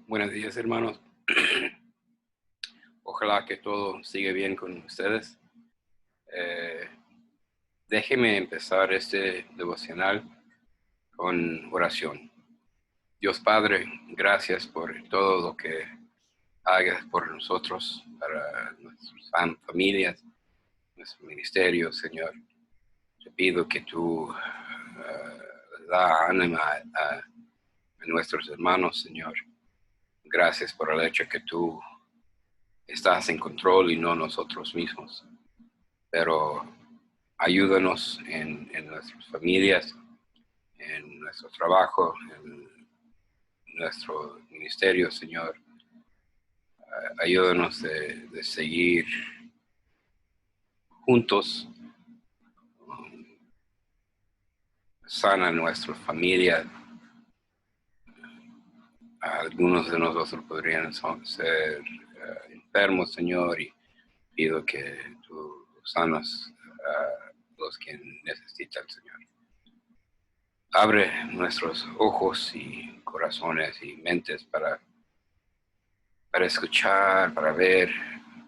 Buenos días, hermanos. Ojalá que todo siga bien con ustedes. Eh, Déjeme empezar este devocional con oración. Dios Padre, gracias por todo lo que hagas por nosotros, para nuestras familias, nuestro ministerio, Señor. Te pido que tú da ánimo a nuestros hermanos, Señor. Gracias por el hecho que tú estás en control y no nosotros mismos. Pero ayúdanos en nuestras familias, en nuestro trabajo, en nuestro ministerio, Señor. Ayúdanos de seguir juntos. Sana nuestra familia. Algunos de nosotros podrían ser enfermos, Señor, y pido que tú sanas a los que necesitan, Señor. Abre nuestros ojos y corazones y mentes para escuchar, para ver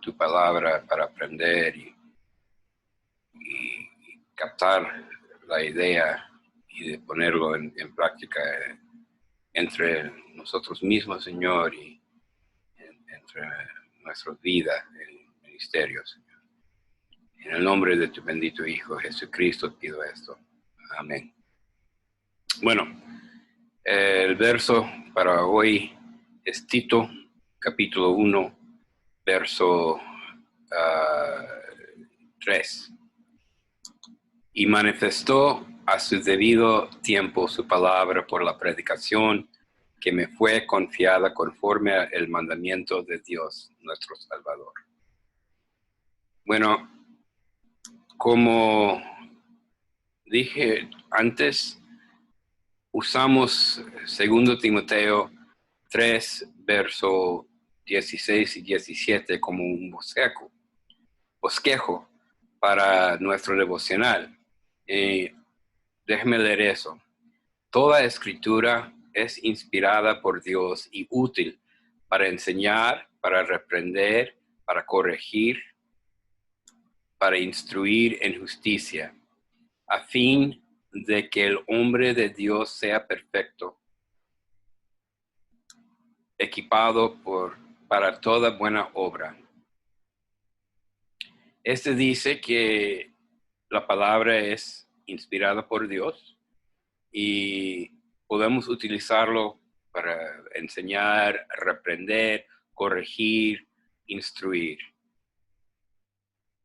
tu palabra, para aprender y captar la idea y de ponerlo en práctica entre nosotros mismos, Señor, y entre nuestra vida en el ministerio, Señor. En el nombre de tu bendito Hijo Jesucristo pido esto. Amén. Bueno, el verso para hoy es Tito, capítulo 1, verso 3. Y manifestó a su debido tiempo su palabra por la predicación que me fue confiada conforme al mandamiento de Dios, nuestro Salvador. Bueno, como dije antes, usamos 2 Timoteo 3, verso 16 y 17 como un bosquejo para nuestro devocional. Déjeme leer eso. Toda escritura es inspirada por Dios y útil para enseñar, para reprender, para corregir, para instruir en justicia, a fin de que el hombre de Dios sea perfecto, equipado para toda buena obra. Este dice que la palabra es inspirada por Dios y podemos utilizarlo para enseñar, reprender, corregir, instruir,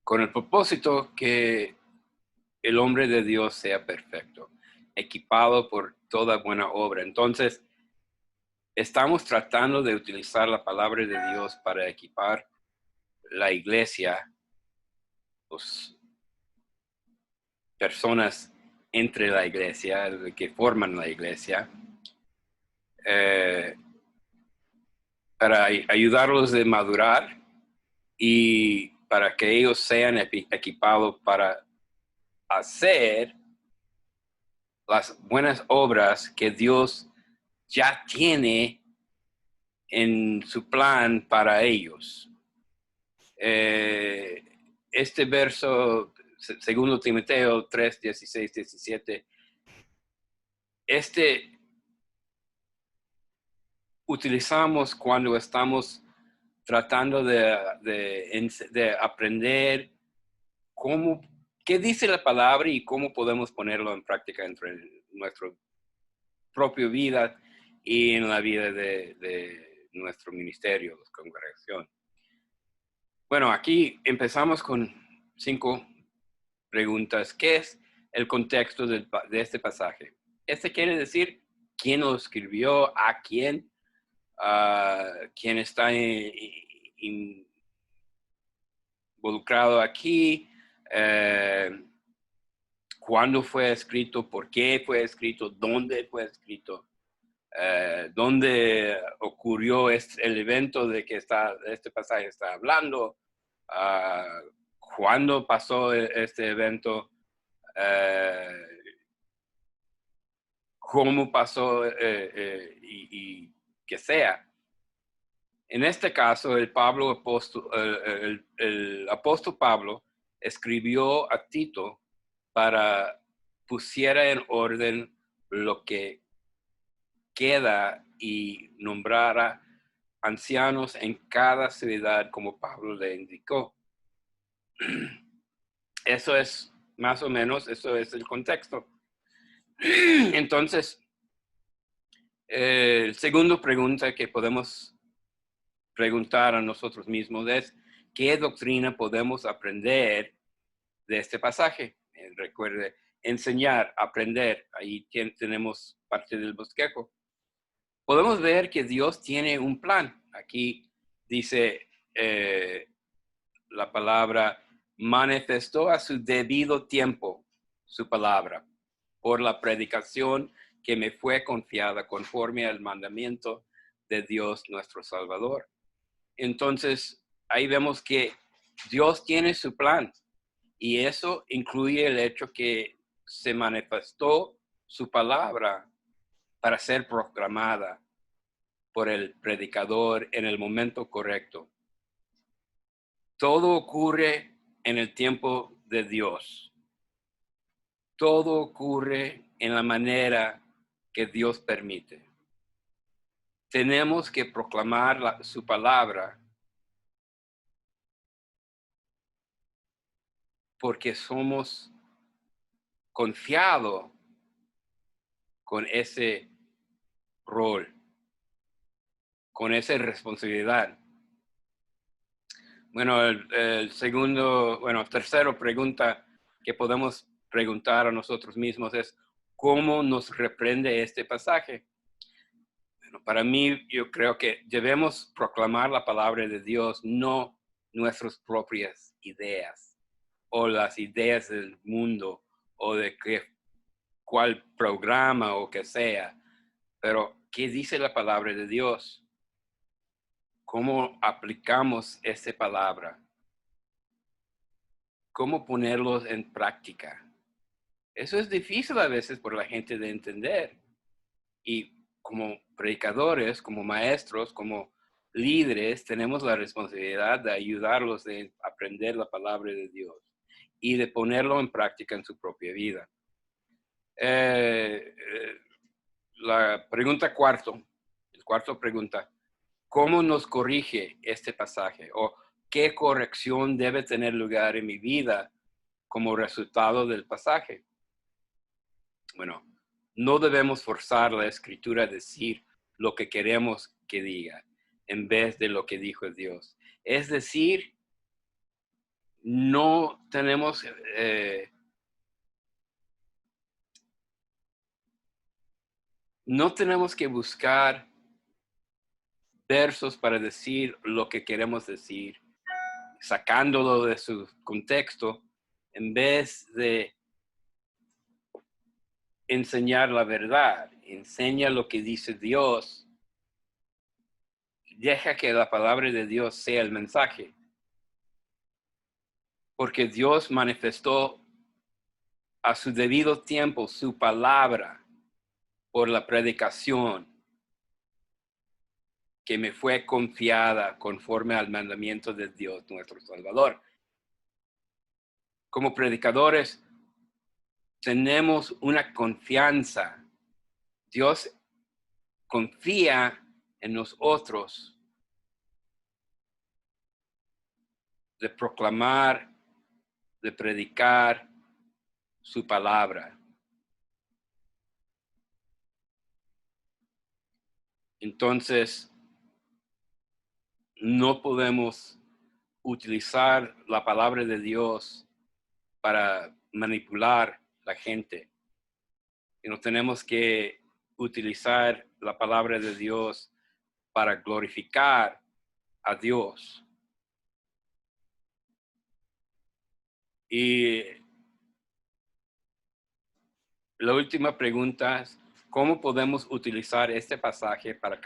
con el propósito que el hombre de Dios sea perfecto, equipado por toda buena obra. Entonces, estamos tratando de utilizar la palabra de Dios para equipar la iglesia, las personas entre la iglesia, que forman la iglesia, para ayudarlos a madurar y para que ellos sean equipados para hacer las buenas obras que Dios ya tiene en su plan para ellos. Este verso, 2 Timoteo 3, 16, 17, utilizamos cuando estamos tratando de aprender qué dice la palabra y cómo podemos ponerlo en práctica entre nuestra propia vida y en la vida de nuestro ministerio, la congregación. Bueno, aquí empezamos con 5 preguntas. ¿Qué es el contexto de este pasaje? Este quiere decir quién lo escribió, a quién, quién está involucrado aquí, cuándo fue escrito, por qué fue escrito, dónde fue escrito, dónde ocurrió el evento de que este pasaje está hablando, cuándo pasó este evento, cómo pasó y que sea. En este caso, el apóstol Pablo escribió a Tito para pusiera en orden lo que queda y nombrara ancianos en cada ciudad como Pablo le indicó. Eso es más o menos, eso es el contexto. Entonces, el segundo pregunta que podemos preguntar a nosotros mismos es, ¿qué doctrina podemos aprender de este pasaje? Recuerde, enseñar, aprender, ahí tenemos parte del bosquejo. Podemos ver que Dios tiene un plan. Aquí dice la palabra, manifestó a su debido tiempo su palabra por la predicación que me fue confiada conforme al mandamiento de Dios nuestro Salvador. Entonces, ahí vemos que Dios tiene su plan y eso incluye el hecho que se manifestó su palabra para ser proclamada por el predicador en el momento correcto. Todo ocurre en el tiempo de Dios. Todo ocurre en la manera que Dios permite. Tenemos que proclamar su palabra porque somos confiados con ese rol, con esa responsabilidad. Bueno, tercero pregunta que podemos preguntar a nosotros mismos es, ¿cómo nos reprende este pasaje? Bueno, para mí, yo creo que debemos proclamar la palabra de Dios, no nuestras propias ideas o las ideas del mundo o de cuál programa o que sea, pero ¿qué dice la palabra de Dios? ¿Cómo aplicamos esa palabra? ¿Cómo ponerlos en práctica? Eso es difícil a veces por la gente de entender. Y como predicadores, como maestros, como líderes, tenemos la responsabilidad de ayudarlos a aprender la palabra de Dios y de ponerlo en práctica en su propia vida. La cuarto pregunta, ¿cómo nos corrige este pasaje? ¿O qué corrección debe tener lugar en mi vida como resultado del pasaje? Bueno, no debemos forzar la escritura a decir lo que queremos que diga en vez de lo que dijo Dios. Es decir, no tenemos que buscar versos para decir lo que queremos decir, sacándolo de su contexto, en vez de enseñar la verdad. Enseña lo que dice Dios. Deja que la palabra de Dios sea el mensaje. Porque Dios manifestó a su debido tiempo su palabra por la predicación que me fue confiada conforme al mandamiento de Dios nuestro Salvador. Como predicadores tenemos una confianza. Dios confía en nosotros de proclamar, de predicar su palabra. Entonces, no podemos utilizar la palabra de Dios para manipular la gente. Y no tenemos que utilizar la palabra de Dios para glorificar a Dios. Y la última pregunta es, ¿cómo podemos utilizar este pasaje para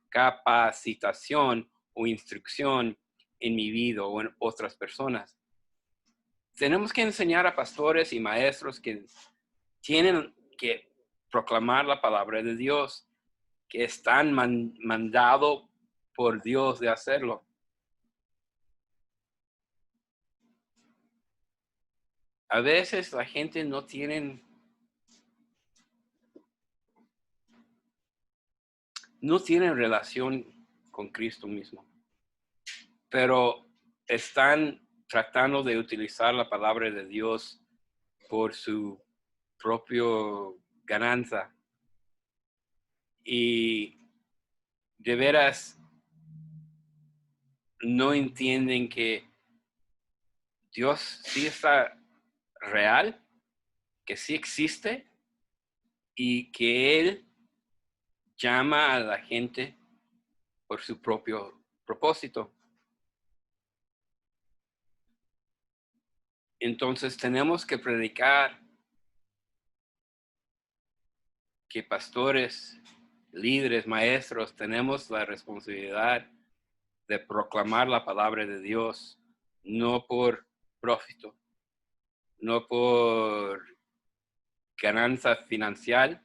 capacitación o instrucción en mi vida o en otras personas? Tenemos que enseñar a pastores y maestros que tienen que proclamar la palabra de Dios, que están mandados por Dios de hacerlo. A veces la gente no tiene relación con Cristo mismo, pero están tratando de utilizar la palabra de Dios por su propio ganancia. Y de veras no entienden que Dios sí está real, que sí existe y que Él llama a la gente por su propio propósito. Entonces tenemos que predicar que pastores, líderes, maestros, tenemos la responsabilidad de proclamar la palabra de Dios, no por profito, no por ganancia financiera,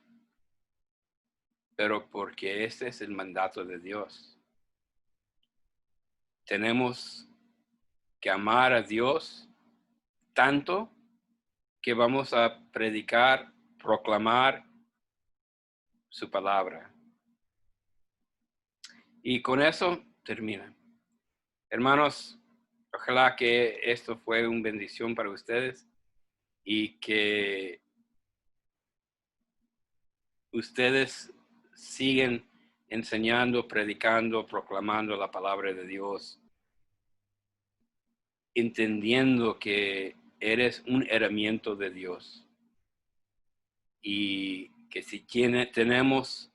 pero porque este es el mandato de Dios. Tenemos que amar a Dios tanto que vamos a predicar, proclamar su palabra. Y con eso termina. Hermanos, ojalá que esto fue una bendición para ustedes y que ustedes siguen enseñando, predicando, proclamando la palabra de Dios, entendiendo que eres un herramienta de Dios y que si tenemos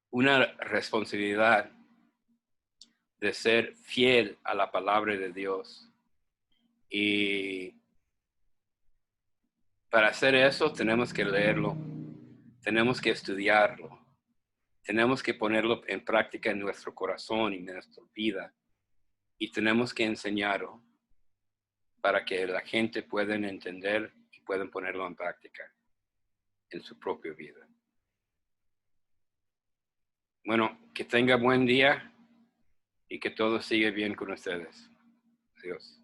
una responsabilidad de ser fiel a la palabra de Dios. Y para hacer eso tenemos que leerlo, tenemos que estudiarlo, tenemos que ponerlo en práctica en nuestro corazón y en nuestra vida. Y tenemos que enseñarlo para que la gente pueda entender y puedan ponerlo en práctica en su propia vida. Bueno, que tenga buen día y que todo siga bien con ustedes. Adiós.